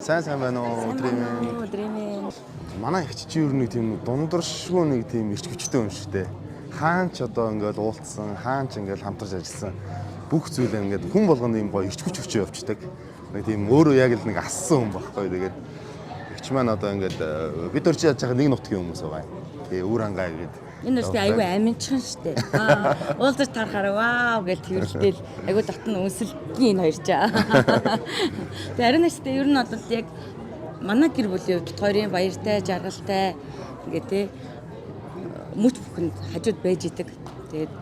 сайн байна уу? Өдрийн. Манай ихч чи юу нэг тийм дундаршгүй нэг тийм ирч хүчтэй юм шиг те. Хаан ч одоо ингээд уулцсан, хаан ч ингээд хамтарч ажилласан. Бүх зүйлээ ингээд хүн болгоно юм гоё ирч хүч өчөө явцдаг. Нэг тийм өөрөө яг л нэг ассан хүн баггүй. Тэгээд ихч маань одоо ингээд бид нар чи яаж байгаа нэг нутгийн хүмүүс байгаа юм. Тэгээ өөр хангай гэдэг. Энэ үстэй айгүй аминчхан штэ. Уулзаж тарахаар вау гэж тэрэлтэл айгүй дотн үнсэлгийн энэ хоёр чаа. Тэгээ ариун нэстэй ер нь бол яг манай гэр бүлийн хувьд хоёрын баяртай, жаргалтай ингээ тий мөч бүхэнд хажууд байж идэг. Тэгээд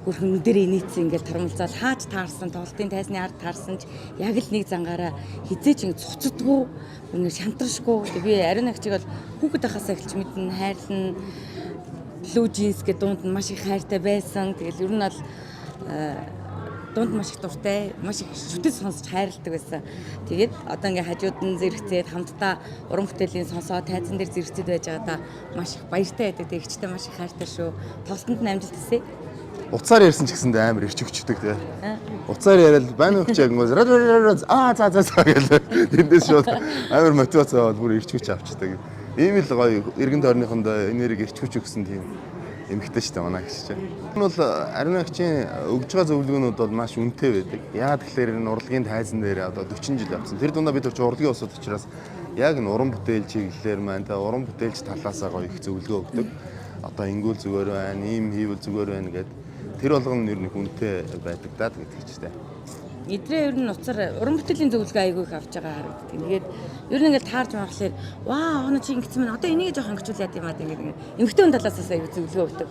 бүрхэн өдөрөө нийцсэн ингээл тарамлзаал хаач таарсан, тоглолтын тайзны ард таарсан ч яг л нэг зангаараа хизээч ингэ цуцдаггүй, үнэ шантаршгүй. Би ариун агчиг бол хүүхэд байхасаа эхэлж мэднэ, хайрлна. Blue jeans гэдэг дунд нь маш их хайртай байсан. Тэгэл ер нь бол дунд маш их дуртай, маш их шүтэж сонсож хайрладаг байсан. Тэгээд одоо ингээ хажууд нь зэрэгцээд хамтдаа уран бүтээлийн сонсоод тайзан дээр зэрэгцээд байж байгаадаа маш их баяртай байдаг. Тэгээд ихчтэй маш их хайртай шүү. Тоглолтод нь амжилт хүсье. Уцаар ярьсан ч гэсэндээ амар ирч хүчтэй те. Уцаар яриад байна уу ч яг ngo за гэл тэндээс шууд амар мотивац аваад бүр ирч хүч авчдаг. Ийм л гоё эргэн тойрныхонд энерги ирч хүч өгсөн тийм эмхтэй шүү дээ манай гişч. Энэ бол ариун агчийн өгж байгаа зөвлөгөөнүүд бол маш үнэтэй байдаг. Яагаад тэгэхээр энэ урлагийн тайзан дээр одоо 40 жил явсан. Тэр дундаа бид ч урлагийн усуд учраас яг энэ уран бүтээл чиглэлээр маань та уран бүтээлч талаасаа гоё их зөвлөгөө өгдөг. Одоо ингүүл зүгээр байна, ийм хийвэл зүгээр байна гэдэг. Тэр болгоно нь ер нь үнэтэй байдаг даа гэдэг ч тийм. Эдрээ ер нь уцаар уран бүтээлийн зөвлөгөө айгүй их авч байгаа харагддаг. Тэгээд ер нь ингээл таарж байхлаар ваа оноо чи ингэсэн мэн одоо энийг жоохон ангичуул яд юм аа гэдэг. Эмхтэн талаас айгүй зөвлөгөө өгдөг.